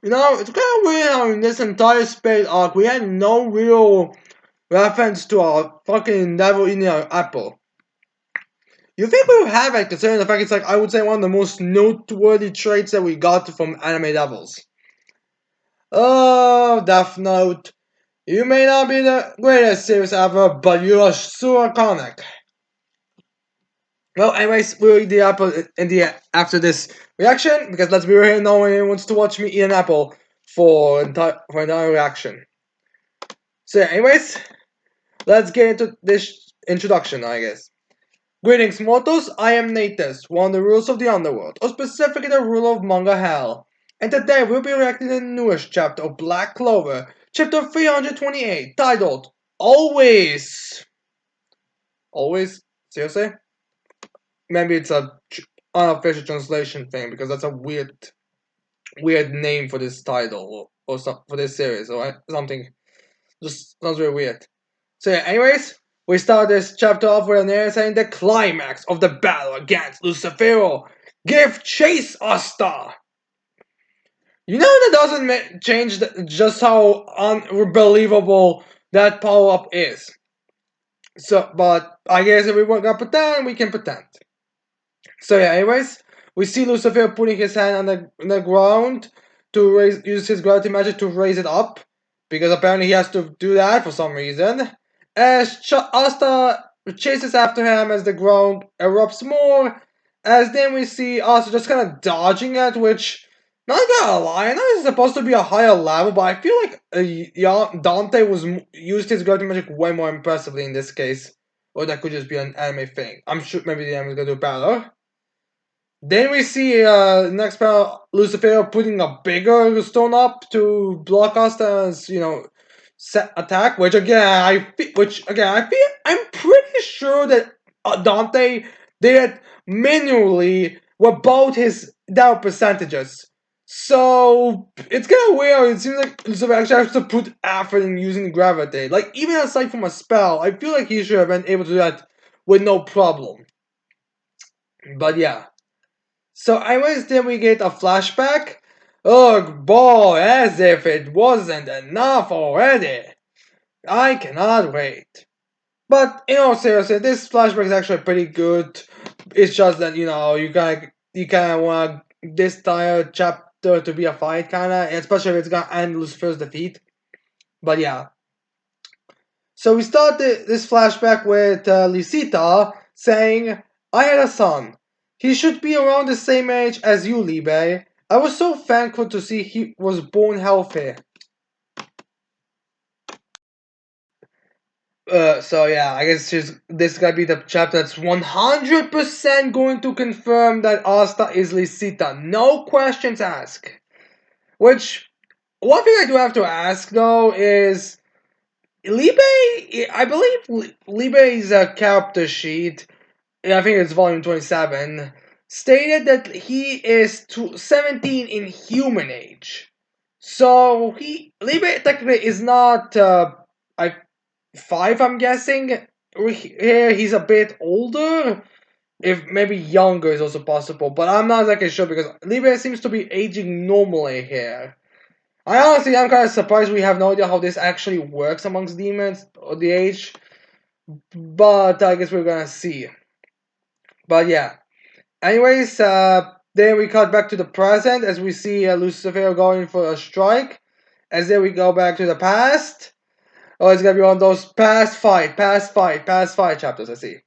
You know, it's kind of weird how in this entire space arc we had no real reference to our fucking devil eating an apple. You think we would have it, considering the fact it's like I would say one of the most noteworthy traits that we got from anime devils. Oh, Death Note. You may not be the greatest series ever, but you are so iconic. Well, anyways, we'll eat the apple in the after this reaction because let's be real, no one wants to watch me eat an apple for entire reaction. So, yeah, anyways, let's get into this introduction, I guess. Greetings, mortals. I am Natus, one of the rulers of the underworld, or specifically the ruler of manga hell. And today we'll be reacting to the newest chapter of Black Clover, chapter 328, titled Always. Always? Seriously? Maybe it's a unofficial translation thing because that's a weird name for this title or for this series or something. Just sounds very weird. So yeah, anyways, we start this chapter off with an air saying the climax of the battle against Lucifero. Give chase, Asta! You know that doesn't change just how unbelievable that power-up is. So, but I guess if we want to pretend, we can pretend. So yeah, anyways, we see Lucifer putting his hand on the ground to use his gravity magic to raise it up, because apparently he has to do that for some reason. As Asta chases after him as the ground erupts more, as then we see Asta just kind of dodging it, which, not gonna lie, I know it's supposed to be a higher level, but I feel like Dante used his gravity magic way more impressively in this case. Or that could just be an anime thing. I'm sure maybe the anime is gonna do better. Then we see next panel Lucifer putting a bigger stone up to block Asta's, set attack. Which again I feel I'm pretty sure that Dante did it manually with both his down percentages. So it's kind of weird. It seems like Lucifer actually has to put effort in using gravity. Like even aside from a spell, I feel like he should have been able to do that with no problem. But yeah. So anyways, then we get a flashback. Oh boy, as if it wasn't enough already. I cannot wait. But in all seriousness, this flashback is actually pretty good. It's just that you kinda want this entire chapter to be a fight, kinda, especially if it's gonna end Lucifer's defeat. But yeah. So we start this flashback with Lisita saying, I had a son. He should be around the same age as you, Libe. I was so thankful to see he was born healthy. So yeah, I guess this is gonna be the chapter that's 100% going to confirm that Asta is Lisita. No questions asked. Which, one thing I do have to ask though is, Libe, I believe Libe's character sheet, I think it's volume 27, stated that he is 17 in human age. So Libe technically is not I 5, I'm guessing. Here he's a bit older. If maybe younger is also possible, but I'm not exactly sure because Libe seems to be aging normally here. I honestly am kind of surprised we have no idea how this actually works amongst demons or the age, but I guess we're gonna see. But yeah. Anyways, then we cut back to the present as we see Lucifer going for a strike. As then we go back to the past. Oh, it's gonna be one of those past fight chapters, I see.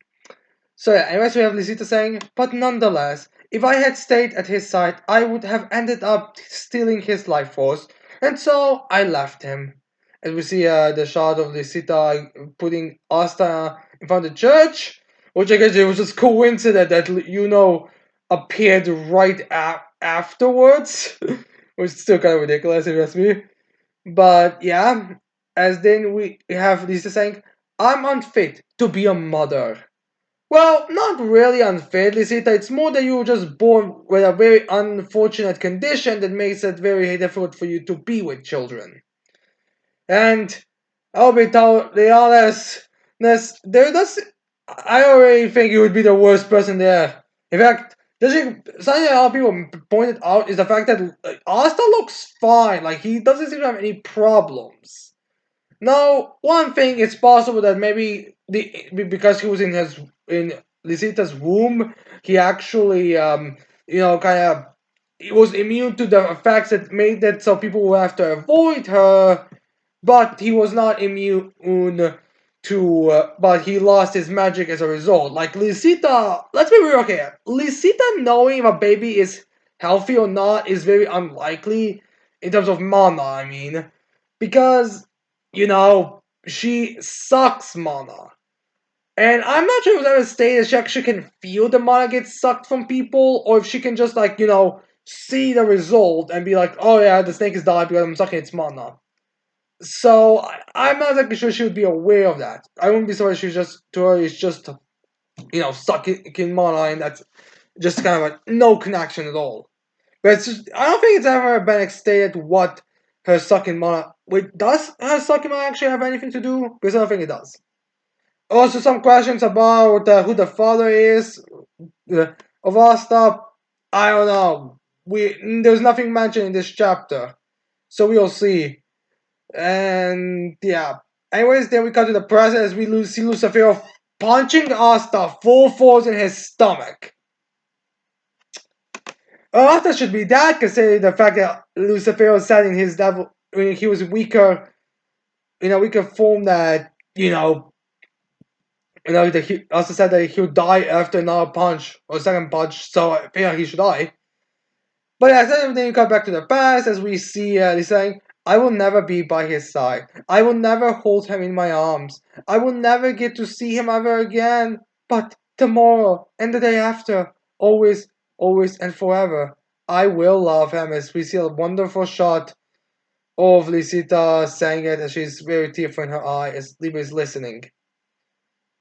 So yeah, anyways, we have Lisita saying, but nonetheless, if I had stayed at his side, I would have ended up stealing his life force, and so I left him. As we see the shot of Lisita putting Asta in front of the church, which I guess it was just coincident that appeared right afterwards, which is still kind of ridiculous if you ask me. But yeah, as then we have Lisa saying, I'm unfit to be a mother. Well, not really unfit, Lisita. It's more that you were just born with a very unfortunate condition that makes it very difficult for you to be with children. And I'll be totally honest, I already think you would be the worst person there. In fact, Something that a lot of people pointed out is the fact that Asta looks fine. Like he doesn't seem to have any problems. Now, one thing it's possible that maybe because he was in Lisita's womb, he actually kind of he was immune to the effects that made that so people will have to avoid her, but he was not immune to but he lost his magic as a result. Like Lisita, let's be real here. Lisita knowing if a baby is healthy or not is very unlikely in terms of mana, I mean. Because, she sucks mana. And I'm not sure if it was ever stated if she actually can feel the mana get sucked from people, or if she can just, like, see the result and be like, oh yeah, the snake is dying because I'm sucking its mana. So, I'm not exactly sure she would be aware of that. I wouldn't be surprised if she's just, to her, it's just, sucking mana, and that's just kind of like no connection at all. But it's just, I don't think it's ever been stated what her sucking mana. Wait, does her sucking mana actually have anything to do? Because I don't think it does. Also, some questions about who the father is of Asta. I don't know. There's nothing mentioned in this chapter, so we'll see. And yeah. Anyways, then we come to the present as we see Lucifer punching Asta full force in his stomach. Asta should be dead, considering the fact that Lucifer said in his devil when he was weaker, in a weaker form that that he also said that he'll die after another punch or second punch, so I feel he should die. But as everything comes back to the past, as we see he's saying, I will never be by his side. I will never hold him in my arms. I will never get to see him ever again. But tomorrow and the day after, always, always and forever, I will love him. As we see a wonderful shot of Lisita saying it, and she's very tearful in her eye as Libra is listening.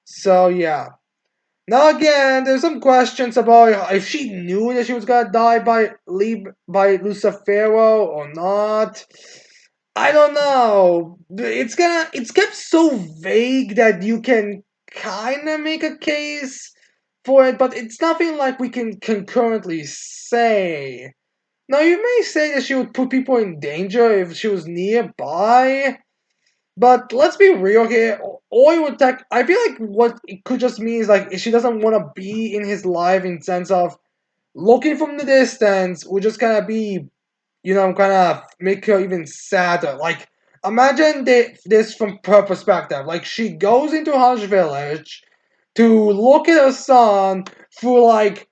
So yeah. Now again, there's some questions about if she knew that she was gonna die by Lucifero or not. I don't know. It's kept so vague that you can kind of make a case for it, but it's nothing like we can concurrently say. Now you may say that she would put people in danger if she was nearby. But let's be real here. Oi would take. I feel like what it could just mean is like she doesn't want to be in his life in sense of looking from the distance would just kind of be, kind of make her even sadder. Like imagine this from her perspective. Like she goes into Hush Village to look at her son through like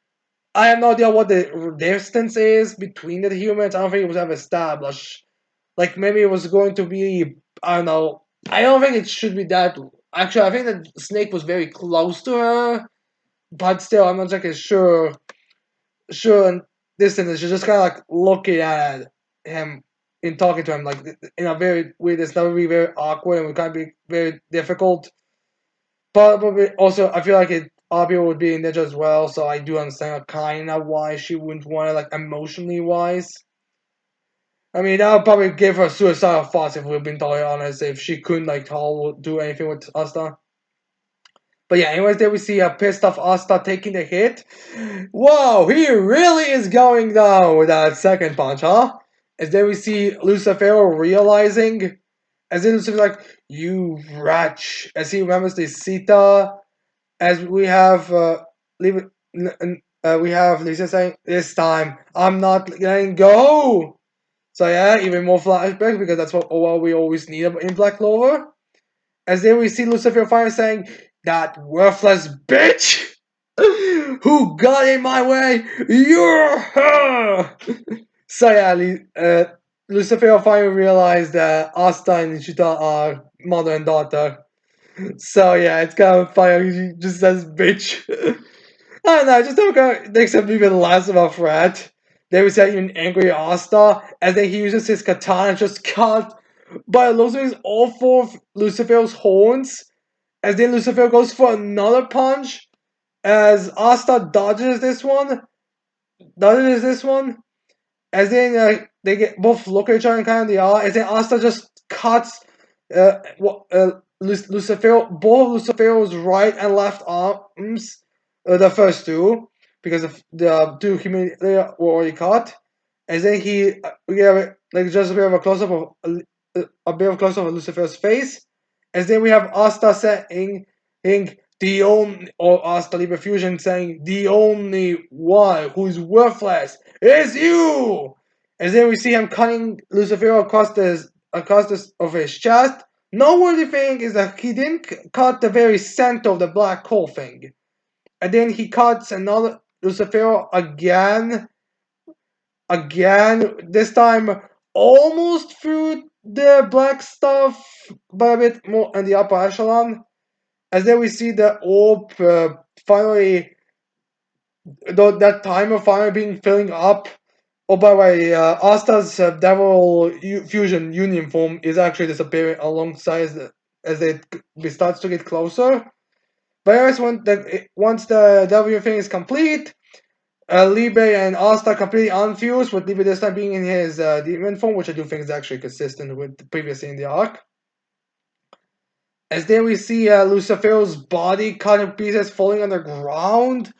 I have no idea what the distance is between the humans. I don't think it was ever established. Like maybe it was going to be I don't know. I don't think it should be that. Actually, I think that Snake was very close to her, but still, I'm not exactly sure in distance. She's just kind of like looking at him and talking to him like in a very weird. It's not really very awkward and it kind of be very difficult. But also, I feel like other people would be in danger as well, so I do understand kind of why she wouldn't want it, like emotionally wise. I mean, that would probably give her suicidal thoughts if we've been totally honest, if she couldn't, like, do anything with Asta. But yeah, anyways, there we see a pissed off Asta taking the hit. Whoa, he really is going down with that second punch, huh? As then we see Lucifero realizing, as then Lucifer's like, you wretch, as he remembers the Sita, as we have, we have Lisa saying, this time, I'm not letting go. So yeah, even more flashbacks because that's what we always need in Black Clover. As then we see Lucifer finally saying, that worthless bitch who got in my way, you're her! So yeah, Lucifer finally realized that Asta and Ishita are mother and daughter. So yeah, it's kind of funny. He just says bitch. I don't know, I just don't makes him even less of a threat. Then we see an angry Asta, and then he uses his katana and just cut by losing all four of Lucifer's horns. As then Lucifer goes for another punch, as Asta dodges this one, as then they get both look at each other and kind of the eye, as then Asta just cuts Lucifer, both Lucifer's right and left arms, the first two. because of the two human they were already caught. And then we have like just a bit of a close up of a bit of close up of Lucifer's face. And then we have Asta saying the only or Asta Libre Fusion saying the only one who's worthless is you. And then we see him cutting Lucifer across this of his chest. Noteworthy thing is that he didn't cut the very center of the black hole thing. And then he cuts another Lucifer again, this time almost through the black stuff, but a bit more in the upper echelon. As then we see the orb finally, that timer finally being filling up. Oh, by the way, Asta's Devil Fusion Union form is actually disappearing alongside as it starts to get closer. But anyways, once the W thing is complete, Libe and Asta completely unfused, with Libe this time being in his demon form, which I do think is actually consistent with the previously in the arc. As then we see Lucifer's body cut in pieces falling on the ground.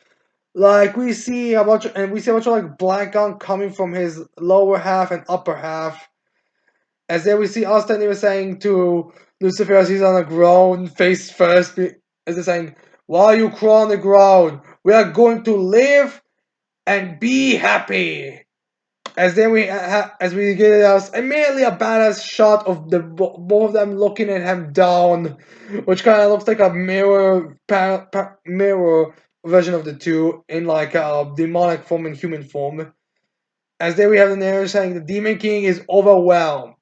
Like we see a bunch of like black gunk coming from his lower half and upper half. As then we see Asta and he was saying to Lucifer as he's on the ground, face first, as they're saying, while you crawl on the ground, we are going to live and be happy. As then as we get us immediately a badass shot of the both of them looking at him down, which kind of looks like a mirror version of the two in like a demonic form and human form. As then we have the narrator saying the Demon King is overwhelmed.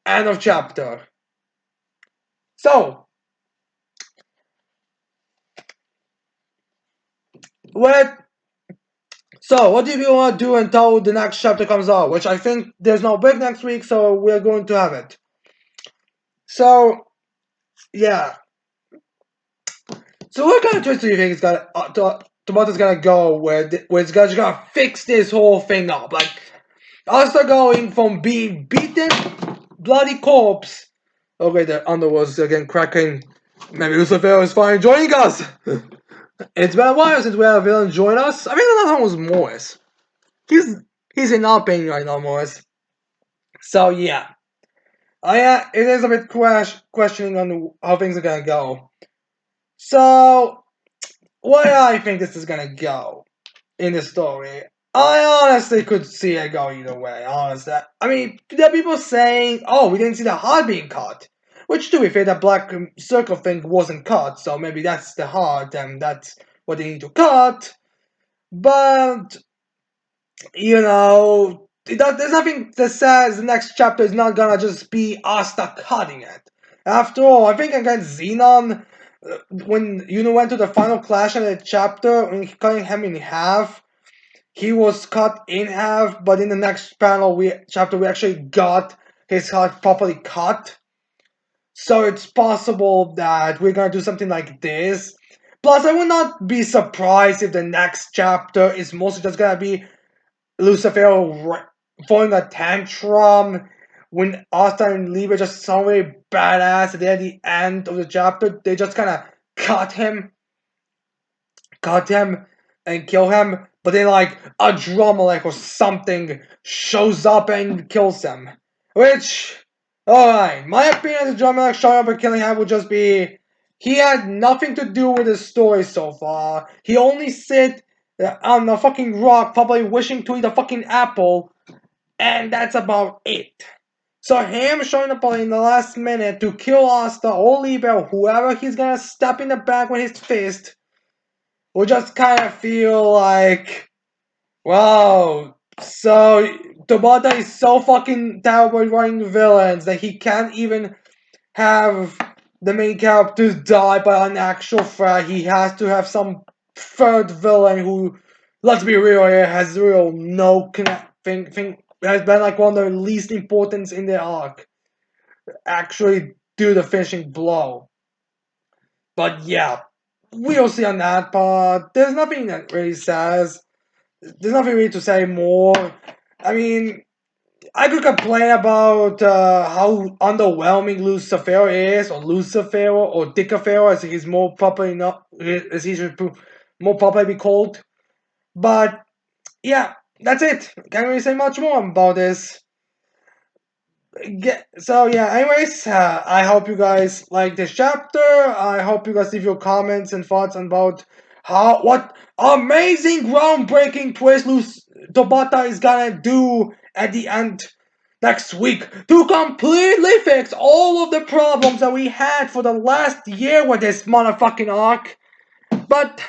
End of chapter. So, what what do you want to do until the next chapter comes out? Which I think there's no break next week, so we're going to have it. So, yeah. So what kind of twist do you think is gonna Tomato's gonna go where it's gonna fix this whole thing up? Like, Asta going from being beaten, bloody corpse. Okay, the underworld's again cracking. Maybe Lucifer is finally joining us. It's been a while since we had a villain join us. I think the last one was Morris. He's in our pain right now, Morris. So yeah, it is a bit questioning on how things are gonna go. So where I think this is gonna go in the story, I honestly could see it go either way. Honestly, I mean, there are people saying, "Oh, we didn't see the heart being cut," which, to be fair, that black circle thing wasn't cut, so maybe that's the heart, and that's what they need to cut. But there's nothing that says the next chapter is not gonna just be Asta cutting it. After all, I think against Xenon, when went to the final clash in the chapter, when cutting him in half, he was cut in half, but in the next chapter we actually got his heart properly cut. So it's possible that we're gonna do something like this. Plus, I would not be surprised if the next chapter is mostly just gonna be Lucifer throwing a tantrum when Asta and Liebe just so very badass at the end of the chapter. They just kind of cut him and kill him, but then like a drummer like or something shows up and kills him. Which, alright, my opinion as a drummer like showing up and killing him would just be he had nothing to do with the story so far. He only sit on a fucking rock, probably wishing to eat a fucking apple, and that's about it. So him showing up in the last minute to kill Asta or Liebe or whoever he's gonna stab in the back with his fist will just kind of feel like, wow, so Tabata is so fucking terrible at writing villains that he can't even have the main characters die by an actual threat. He has to have some third villain who, let's be real here, has real no thing has been like one of the least importance in the arc. Actually do the finishing blow. But yeah, we'll see on that part. There's nothing that really says. There's nothing really to say more. I mean, I could complain about how underwhelming Lucifer is, or Lucifer, or Dickafer, as he's more properly not, as he should more properly be called. But yeah, that's it. Can't really say much more about this. So yeah, anyways, I hope you guys like this chapter. I hope you guys leave your comments and thoughts about what amazing groundbreaking twist Luce Tobata is gonna do at the end next week to completely fix all of the problems that we had for the last year with this motherfucking arc. But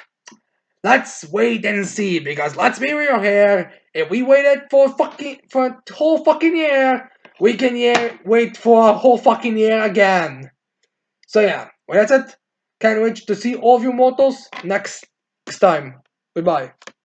let's wait and see, because let's be real here. If we waited for a whole fucking year, we can wait for a whole fucking year again. So yeah, well, that's it. Can't wait to see all of you mortals next time. Goodbye.